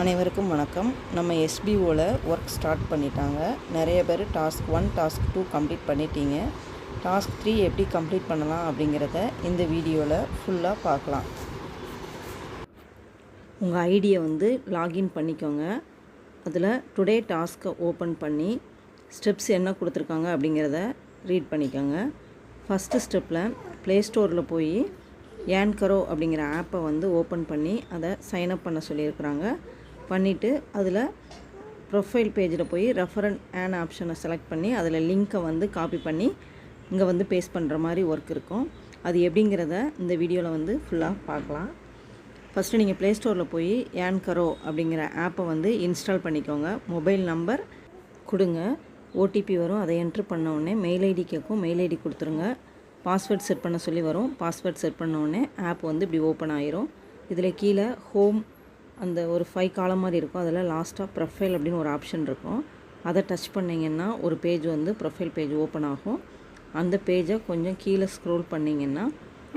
அனைவருக்கும் வணக்கம். நம்ம எஸ்பிஓவில் ஒர்க் ஸ்டார்ட் பண்ணிட்டாங்க. நிறைய பேர் டாஸ்க் 1 டாஸ்க் 2 கம்ப்ளீட் பண்ணிட்டீங்க. டாஸ்க் 3 எப்படி கம்ப்ளீட் பண்ணலாம் அப்படிங்கிறத இந்த வீடியோவில் ஃபுல்லாக பார்க்கலாம். உங்கள் ஐடியை லாகின் பண்ணிக்கோங்க. அதில் டுடே டாஸ்க்கை ஓப்பன் பண்ணி ஸ்டெப்ஸ் என்ன கொடுத்துருக்காங்க அப்படிங்கிறத ரீட் பண்ணிக்கோங்க. ஃபஸ்ட்டு ஸ்டெப்பில் ப்ளே ஸ்டோரில் போய் ஏன்கரோ அப்படிங்கிற ஆப்பை ஓப்பன் பண்ணி அதை சைன்அப் பண்ண சொல்லியிருக்கிறாங்க. பண்ணிவிட்டு அதில் ப்ரொஃபைல் பேஜில் போய் ரெஃபரண்ட் ஆன் ஆப்ஷனை செலக்ட் பண்ணி அதில் லிங்க்கை காப்பி பண்ணி இங்கே பேஸ்ட் பண்ணுற மாதிரி ஒர்க் இருக்கும். அது எப்படிங்கிறத இந்த வீடியோவில் ஃபுல்லாக பார்க்கலாம். ஃபஸ்ட்டு நீங்கள் ப்ளே ஸ்டோரில் போய் ஏன்கரோ அப்படிங்கிற ஆப்பை இன்ஸ்டால் பண்ணிக்கோங்க. மொபைல் நம்பர் கொடுங்க, ஓடிபி வரும், அதை என்ட்ரு பண்ண உடனே மெயில் ஐடி கேட்கும், மெயில் ஐடி கொடுத்துருங்க. பாஸ்வேர்ட் செட் பண்ண சொல்லி வரும். பாஸ்வேர்ட் செட் பண்ண உடனே ஆப் இப்படி ஓப்பன் ஆயிரும். இதில் கீழே ஹோம் அந்த ஒரு 5 காலம் மாதிரி இருக்கும். அதில் லாஸ்ட்டாக ப்ரொஃபைல் அப்படின்னு ஒரு ஆப்ஷன் இருக்கும். அதை டச் பண்ணிங்கன்னா ஒரு பேஜ் ப்ரொஃபைல் பேஜ் ஓப்பன் ஆகும். அந்த பேஜை கொஞ்சம் கீழே ஸ்க்ரோல் பண்ணிங்கன்னா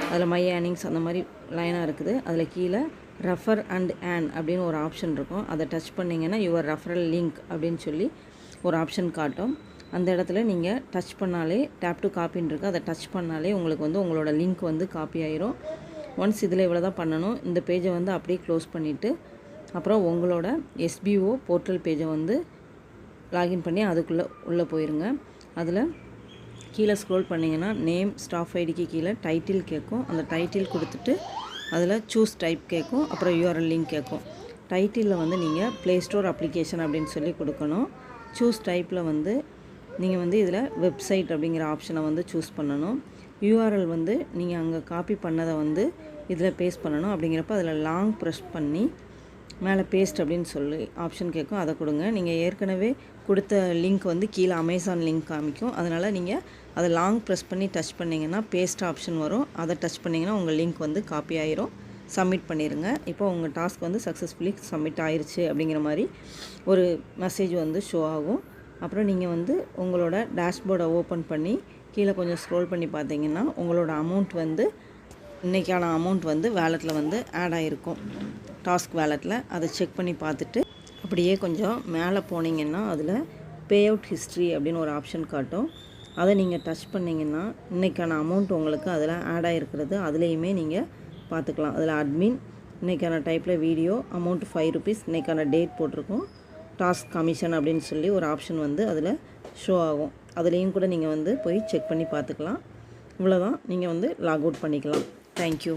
அதில் மை ஏர்னிங்ஸ் அந்த மாதிரி லைனாக இருக்குது. அதில் கீழே ரெஃபர் அண்ட் ஆன் அப்படின்னு ஒரு ஆப்ஷன் இருக்கும். அதை டச் பண்ணிங்கன்னா யுவர் ரெஃபரல் லிங்க் அப்படின்னு சொல்லி ஒரு ஆப்ஷன் காட்டும். அந்த இடத்துல நீங்கள் டச் பண்ணாலே டேப் டு காப்பின்னு இருக்குது. அதை டச் பண்ணாலே உங்களுக்கு உங்களோட லிங்க் காப்பி ஆயிரும். ஒன்ஸ் இதில் இவ்வளோ தான் பண்ணணும். இந்த பேஜை அப்படியே க்ளோஸ் பண்ணிவிட்டு அப்புறம் உங்களோட எஸ்பிஓ போர்ட்டல் பேஜை லாகின் பண்ணி அதுக்குள்ளே உள்ளே போயிருங்க. அதில் கீழே ஸ்க்ரோல் பண்ணிங்கன்னா நேம் ஸ்டாஃப் ஐடிக்கு கீழே டைட்டில் கேட்கும். அந்த டைட்டில் கொடுத்துட்டு அதில் சூஸ் டைப் கேட்கும். அப்புறம் யூஆர்எல் லிங்க் கேட்கும். டைட்டிலில் நீங்கள் ப்ளே ஸ்டோர் அப்ளிகேஷன் அப்படின்னு சொல்லி கொடுக்கணும். சூஸ் டைப்பில் நீங்கள் இதில் வெப்சைட் அப்படிங்கிற ஆப்ஷனை சூஸ் பண்ணணும். யூஆர்எல் நீங்கள் அங்கே காப்பி பண்ணதை இதில் பேஸ்ட் பண்ணணும். அப்படிங்கிறப்ப அதில் லாங் ப்ரெஸ் பண்ணி மேலே பேஸ்ட் அப்படின்னு சொல்லி ஆப்ஷன் கேட்கும், அதை கொடுங்க. நீங்கள் ஏற்கனவே கொடுத்த லிங்க் கீழே அமேசான் லிங்க் காமிக்கும். அதனால் நீங்கள் அதை லாங் ப்ரெஸ் பண்ணி டச் பண்ணிங்கன்னா பேஸ்ட் ஆப்ஷன் வரும். அதை டச் பண்ணிங்கன்னா உங்கள் லிங்க் காப்பி ஆயிரும். சப்மிட் பண்ணிடுங்க. இப்போ உங்கள் டாஸ்க் சக்ஸஸ்ஃபுல்லி சப்மிட் ஆயிடுச்சு அப்படிங்கிற மாதிரி ஒரு மெசேஜ் ஷோ ஆகும். அப்புறம் நீங்கள் உங்களோட டேஷ்போர்டை ஓப்பன் பண்ணி கீழே கொஞ்சம் ஸ்க்ரோல் பண்ணி பார்த்தீங்கன்னா உங்களோட அமௌண்ட் இன்றைக்கான அமௌண்ட் வேலெட்டில் ஆட் ஆகிருக்கும். டாஸ்க் வேலெட்டில் அதை செக் பண்ணி பார்த்துட்டு அப்படியே கொஞ்சம் மேலே போனீங்கன்னா அதில் பே அவுட் ஹிஸ்ட்ரி அப்படின்னு ஒரு ஆப்ஷன் காட்டும். அதை நீங்கள் டச் பண்ணிங்கன்னா இன்றைக்கான அமௌண்ட் உங்களுக்கு அதில் ஆட் ஆகிருக்கிறது அதுலேயுமே நீங்கள் பார்த்துக்கலாம். அதில் அட்மின், இன்றைக்கான டைப்பில் வீடியோ, அமௌண்ட் 5 rupees, இன்றைக்கான டேட் போட்டிருக்கோம், டாஸ்க் கமிஷன் அப்படின்னு சொல்லி ஒரு ஆப்ஷன் அதில் ஷோ ஆகும். அதுலேயும் கூட நீங்கள் போய் செக் பண்ணி பார்த்துக்கலாம். இவ்வளோதான், நீங்கள் லாக் அவுட் பண்ணிக்கலாம். தேங்க்யூ.